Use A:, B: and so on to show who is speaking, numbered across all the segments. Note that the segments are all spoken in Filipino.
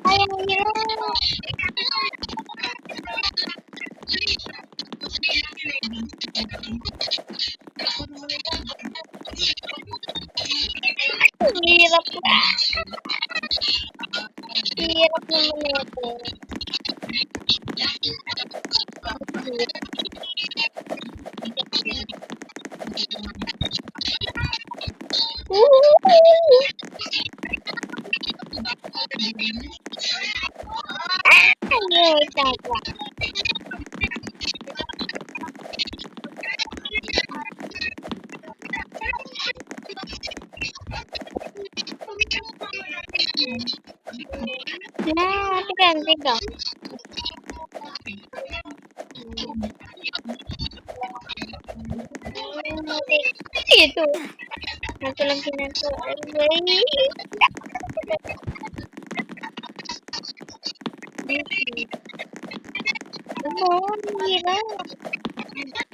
A: Ay, ang hirap. Ang hirap na. Ang hirap naman ito. Ang hirap. Ang hirap talaga. Tiga. Ito. Ito lang ginagawa. Ang hirap.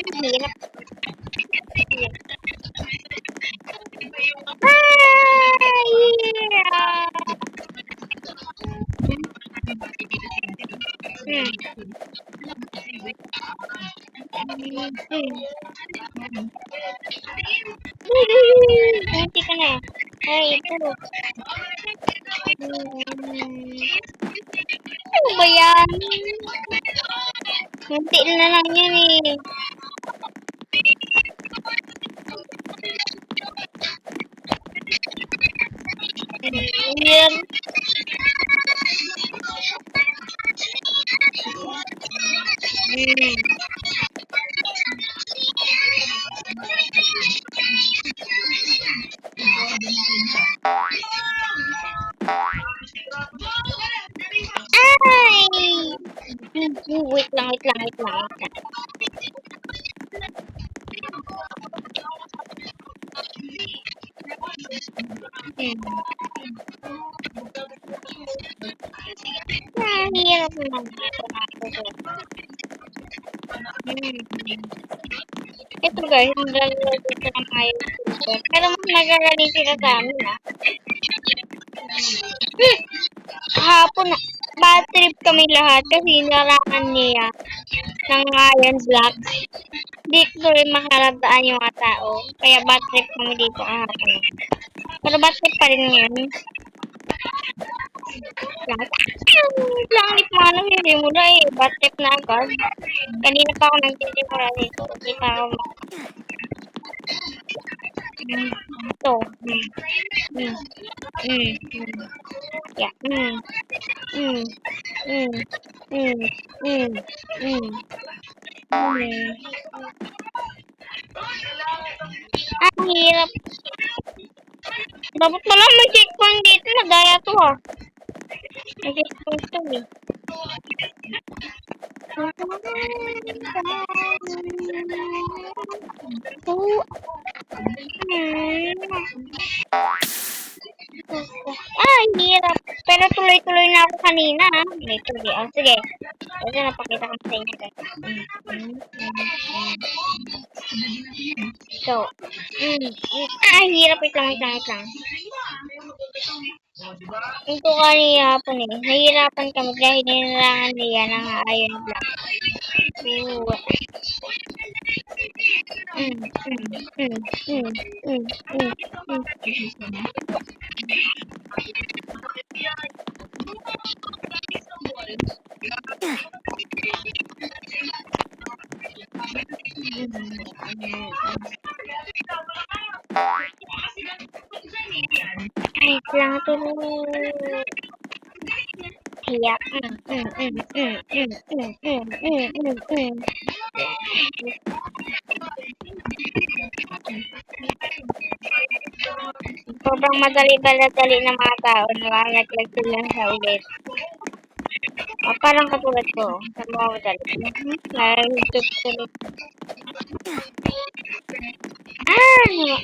A: Ang hirap. Nanti ka na. Ay, ito. Ano ba yan? Nanti na lang yan eh. Yan. Ay! Wait lang. Hirap naman ito. Ito guys, naglalaro dito ng ayos. Pero mas nagagaling sila sa amin Kahapon, bad trip kami lahat kasi narangan niya ng iron block. Di ko rin makarabdaan yung mga tao. Kaya bad trip kami dito kahapon. Pero bad trip pa rin yun. Langit mo hindi mo na eh. Bad trip na agad. Kanina pa ako nagtitimura dito. Hindi pa ako ito. Yeah. Ang hirap. Dapat pala may checkpoint dito. Nagaya to ha. May checkpoint to eh. Hirap. Pero tuloy-tuloy na ako kanina. Sige. Kasi napakita ko sa inyo guys. So, hirap. Wait lang. Ito kanina hapon eh. Nahihirapan kami dahil ninarangan niya ng iron block. Wait lang to. Hiya. Sobrang madali ng mga tao na lalaglag sila sa ulit. Parang katulad ko. Sa mga madali. Tulog. Mali.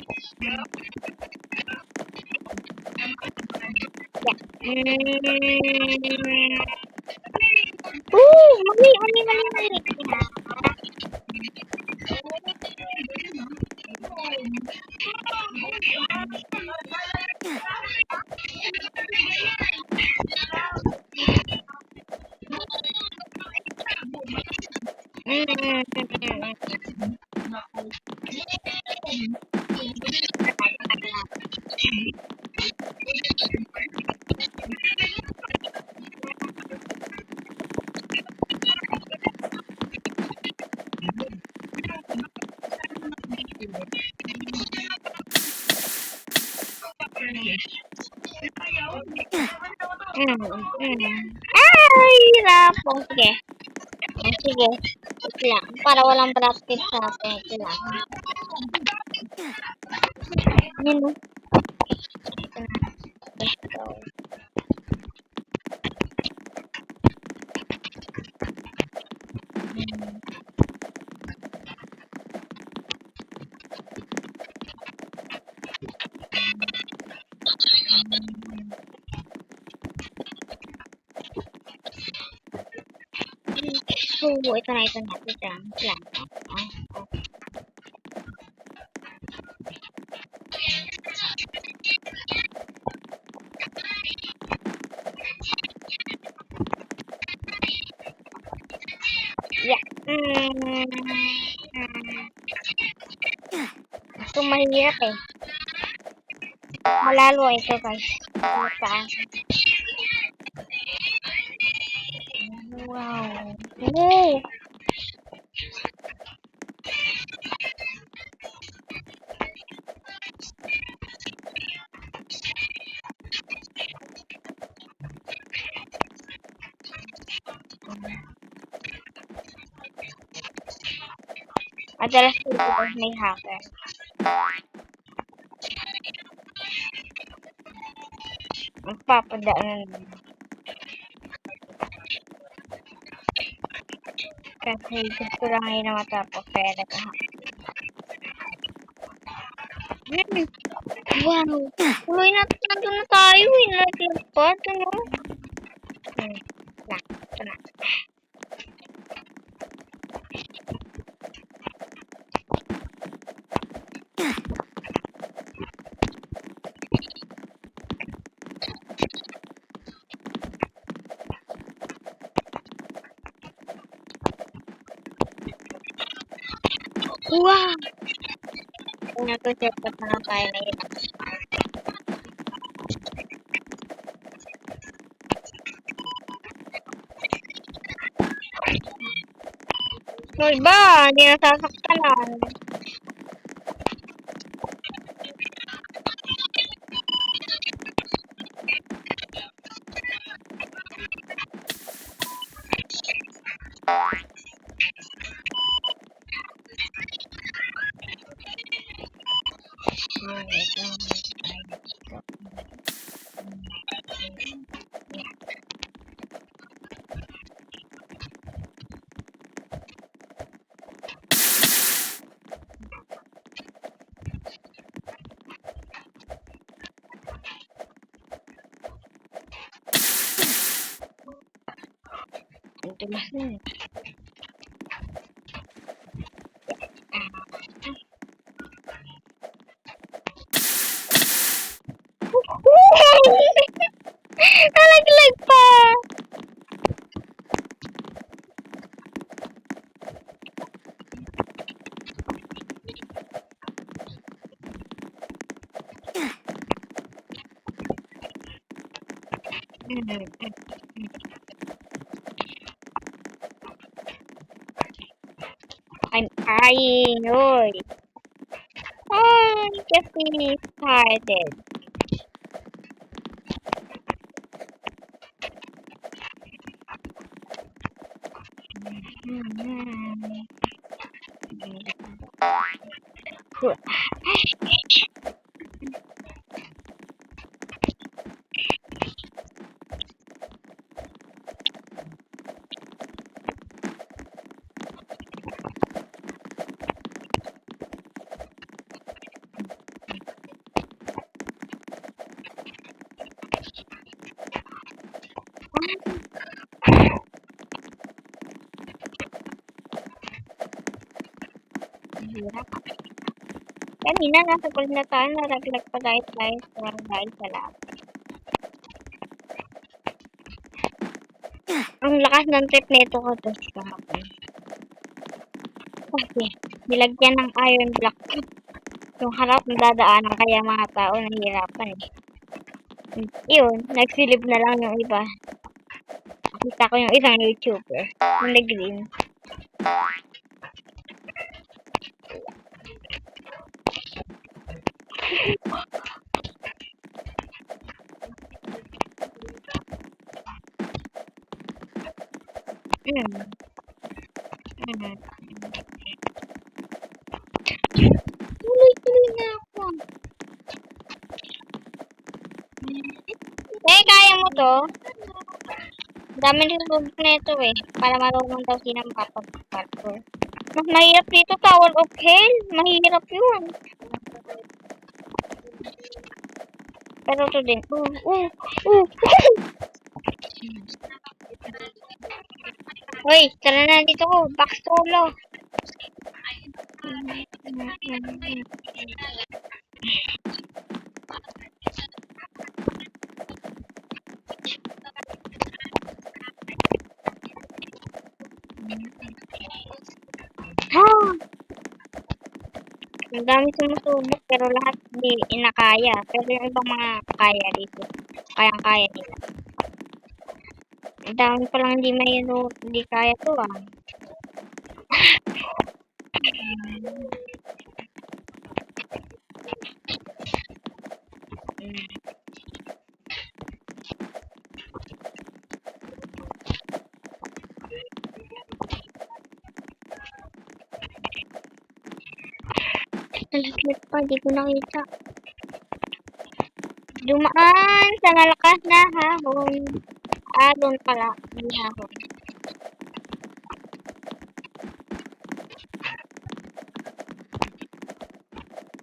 A: Ay, hirap. Oh, sige. Oh, sige. Wait lang. Para walang practice sa atin. Ito lang. Yun, oh. Let's go. So, ito na. Ito lang. Oh. Yeah. Ito mahirap eh. Malalo ito guys. Saan? Wow. Oh. Madalas dito may hacker. Magpapadaan na. Kasi gusto lang ngayon na matapos kaya nag-hack. Wow. Tuloy na, nandun na tayo eh. Nalaglag ano? Ito na. Wow! Nag-set up na lang tayo na yun. Hoy ba? Hindi nasasaktanan. Ito na. Nalaglag pa! I'm eyeing, oy. Oh, just really started. Hirap. Kanina nasa gold na tayo, nalaglag pa dahil sa lahat. Ang lakas ng trip nito ko to sa hapon. Kasi, nilagyan ng iron block. Yung harap nadadaanan kaya mga tao nahihirapan eh. Yun, nagsilip na lang yung iba. Nakita ko yung isang YouTuber. Yung nag-green. Mm. Tuloy-tuloy na ako. Eh, kaya mo to? Dami rin subok na ito eh. Para marunong daw silang papag-parkour. Mas mahirap dito, Tower of Hell. Mahirap yun. Pero ito din. Uy, tara na dito ko. Back solo. Ha! Ang dami sumusubok pero lahat di inakaya. Pero yung ibang mga kaya dito. Kayang-kaya nila. Ang dami palang hindi kaya to ah. Nalaglag pa, di ko nakita. Dumaan sa malakas na hahon. Ah, doon pala. Hindi hahon.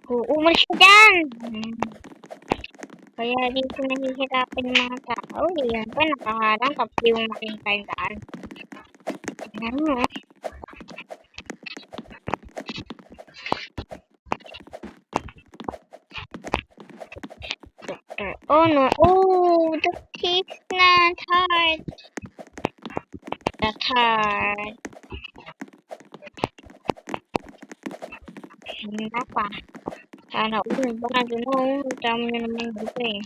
A: Umalis ka dyan! Kaya dito nahihirapan yung mga tao. Yan pa, nakaharang kapag yung makita yung daan. Ano? Oh no. Oh, that's not hard. That's hard. Handa pa. Sana ba na dun oh. Dami na naman dito eh.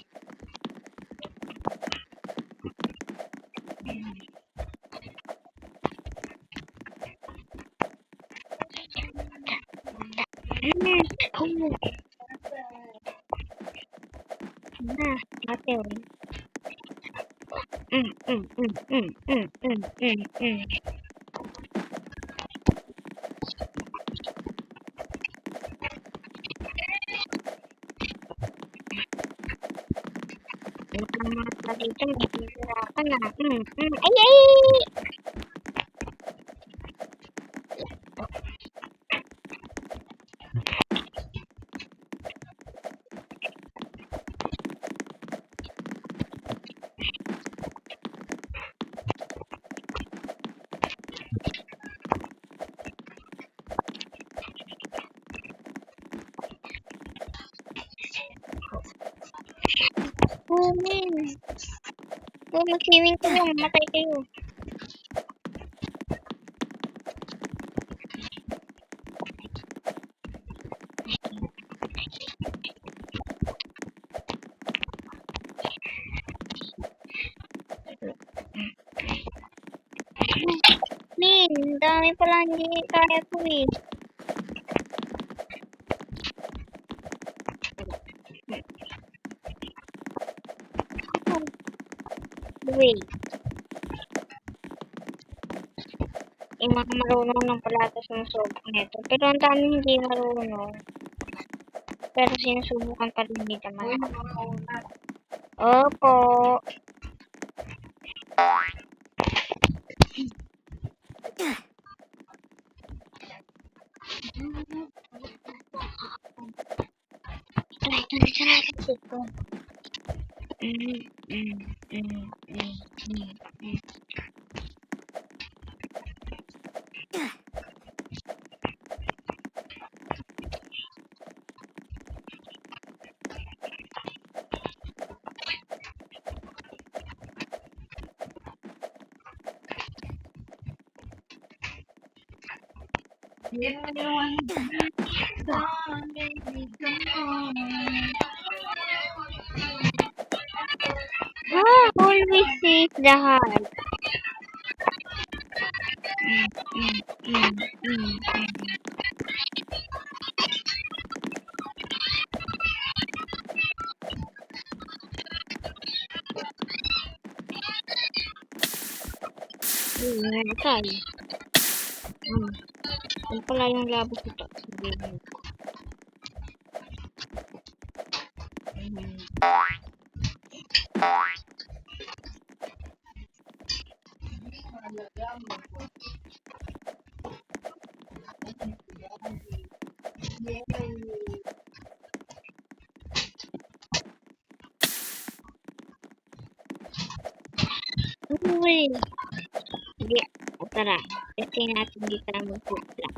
A: Oh. Na, ate oh. Ang mga tao dito, mahihirapan na. Ay, ay! Kumin. Kung mag-swimming kayo, mamatay kayo. Min, dami pala hindi kaya to eh. Wait. Yung mga marunong ng pala ito sumusubok nito. Pero ang dami hindi marunong. Pero sinusubukan pa rin nila man. Opo. Try. Always says the heart. Namatay. Yan pala yung labos ito. Sige. Uy! Sige. Tara. Testing natin dito na mag-flip-flop.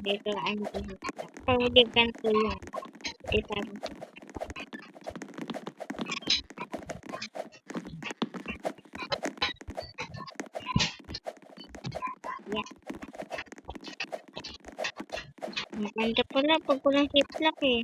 A: Dito ay mag-flip-flop. Pag hindi ganito yun. Dito na yeah. Maganda pala pag walang flip-flop eh.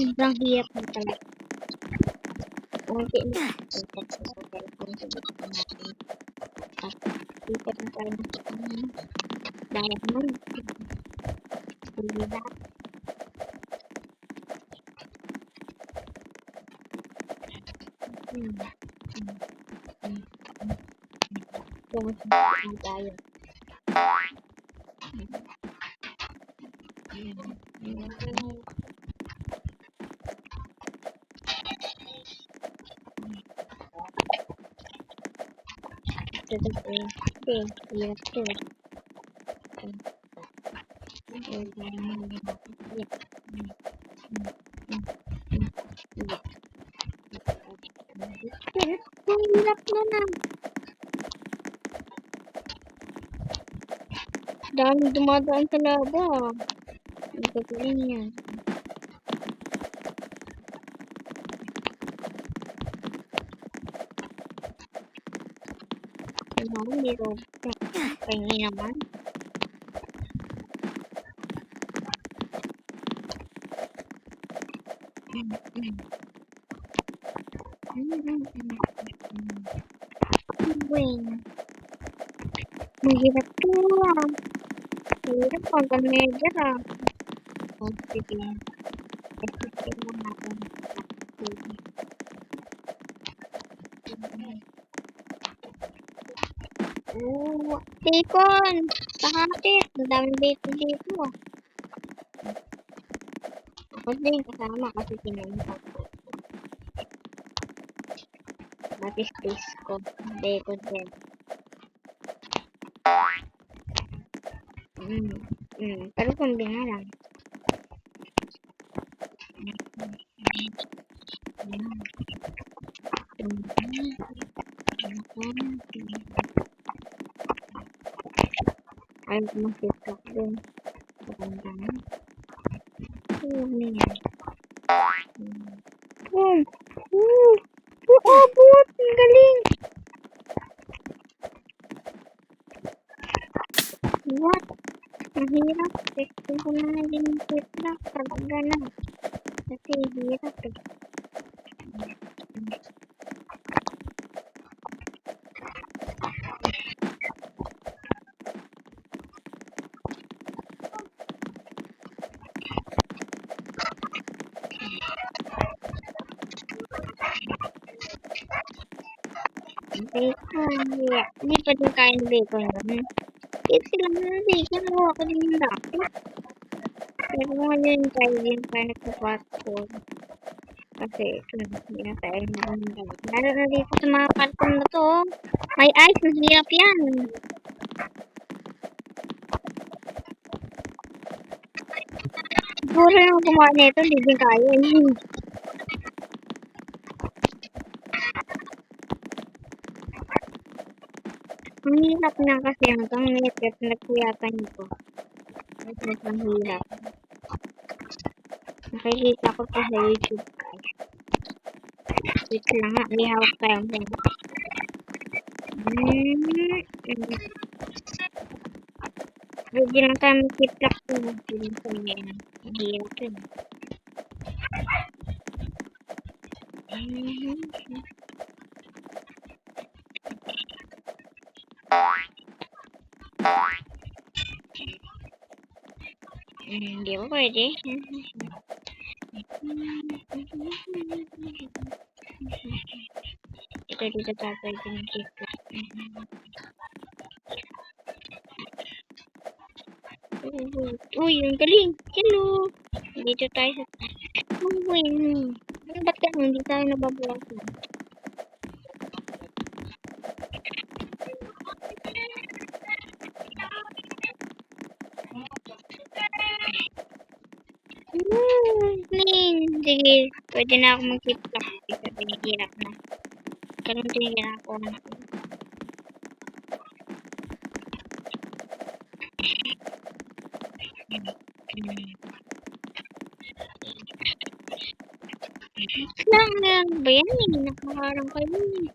A: Sobrang hirap na talaga. Unti na. Ikat sa cellphone sa dito natin. At ikat na tayo sa diamond. Diba? Kung tayo. Hirap na na. Dami dumadaan sa laba. Ang gagaling yan. Kailangan may robot. Kaya naman. Mahirap to ah. Mahirap pag medya ah. Sige. Sige lang natin. Oh, bacon! Pakakit! Ang daming bacon dito ah. Ako din kasama kasi kinain ko. Mati space ko. Bacon din. Pero kumbina lang. Ayaw ko mag-tiktok dun. Paganda na. Huwag na yan. Boom! Woo! Abot! Ang galing! What? Mahirap. Testing ko na nga din yung tiktok. Talaga na. Kasi hirap eh. Bacon, yeah. Hindi pa din kaya ng bacon yun. Kasi lang na bacon, nakuha ko din yung dati. Pero ngayon tayo din tayo nagpa-fast food. Kasi, hindi na tayo nagpa-fast. Lalo na dito sa mga karton na to, may ice, mahirap yan. Siguro yung gumawa nito, hindi din kaya. Ang hirap na kasi hanggang net nagkuyatan nito. Ang hirap. Nakikita ko pa sa YouTube. Wait lang nga, may hawak tayong phone. Pwede lang tayo mag-keep-lock po. Pwede lang tayo ngayon. Mahirap yun. Hindi ba pwede? Ito dito tayo pwede mag-keep-lock. Uy, ang galing! Hello! Dito tayo sa... Uy, ba't ganun? Hindi tayo nababulasan. Clean! Sige, pwede na ako mag-keep-lock. Kasi pinihirap na. Ganun din yung ginagawa na ko. Lang ba yan eh? Nakaharang kayo eh.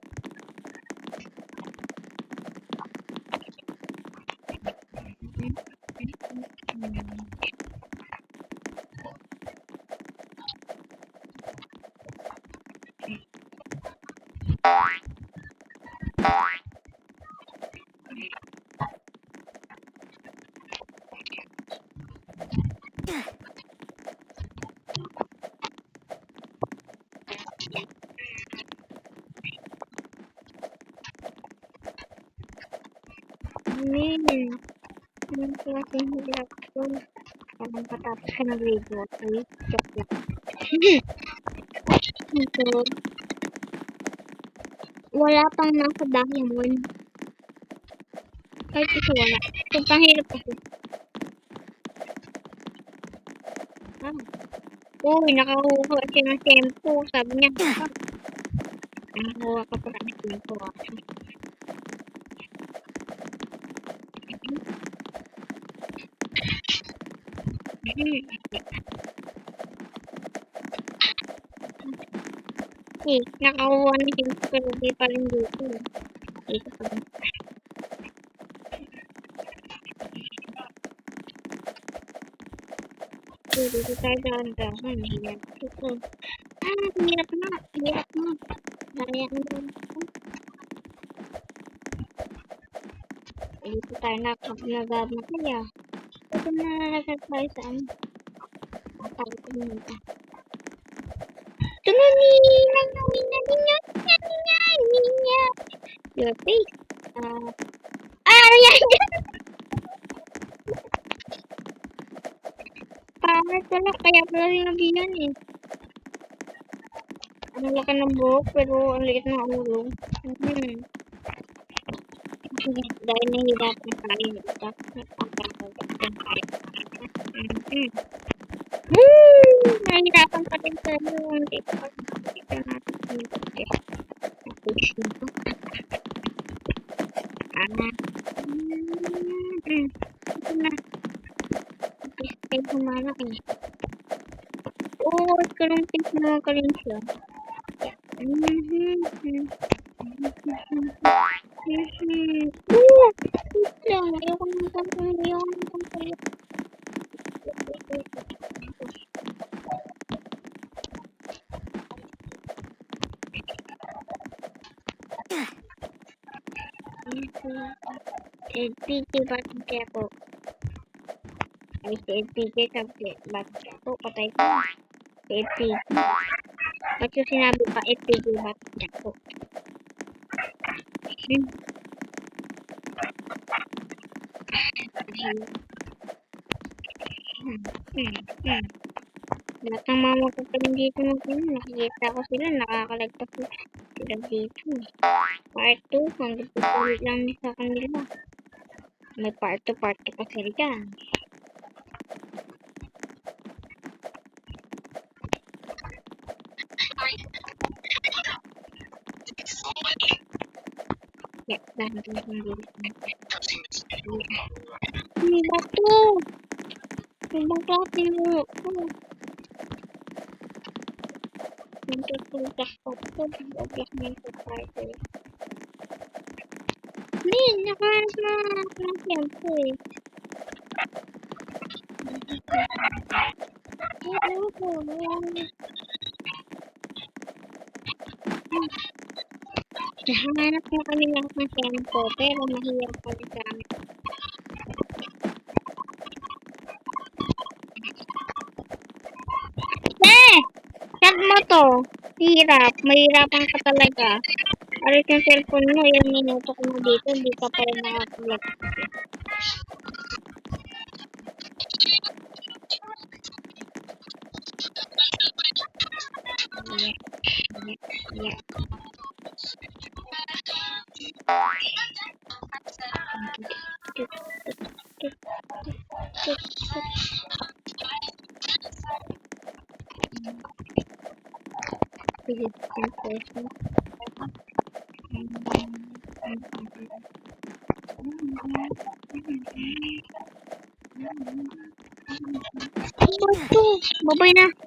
A: Anong klaseng hirap ko? Parang patapos ka ng video. Okay? Joke lang. Ito, wala pang nasa Diamond. Kahit ito wala. Sobrang hirap kasi. Uy, nakakuha siya ng shampoo. Sabi niya, nakakuha ka pa ng shampoo. Eh, nakakuha ng shampoo pero di pa rin dito. Dito pa rin. Dito tayo dahan-dahan. Hirap ito. Hirap na. Hirap na. Kaya ano. Dito tayo nagab na kaya. Ito na nalagad tayo sa ano. Tayo pumunta. Tunani! Ninya! Your face. Ano yan? Pangit wala. Kaya pala sinabi yan eh. Ang laki ng buhok pero ang liit ng ulo. Dahil nahihirapan tayo dito. Nahihirapan pa rin tayo. Hindi pa natin push nito. Ito na. Ay, humalak eh. Oo, kalumpit na ka rin siya. Lang, ayoko ng kampung. Ayoko ng kampung. LPG bakit kaya po? Ay, si LPG sabi, bakit kaya po? Patay ko. Si LPG. Ba't yung sinabi pa LPG bakit kaya po? Lahat ng mga magkakaroon dito nakikita ko sila, nakakalagpas sila dito. Part 2, hanggang tutuloy lang sa kanila. May part 2 pa sila dyan. Ya, dahil ito yung bilis natin. May bato! Ibang klase mo. Nagtutulgas ko ito. Nagtutulgas na yung subscriber. Min, nakahanap na ako ng tempo eh. Nahanap na kami lahat ng shampoo, pero mahirap kami sa amin. Tag mo to. Hirap. Mahirapan ka talaga. Alis yung cellphone mo, yung minuto ko na dito, hindi ka pa rin nakapag-vlog. Yeah. This is important. Babay na.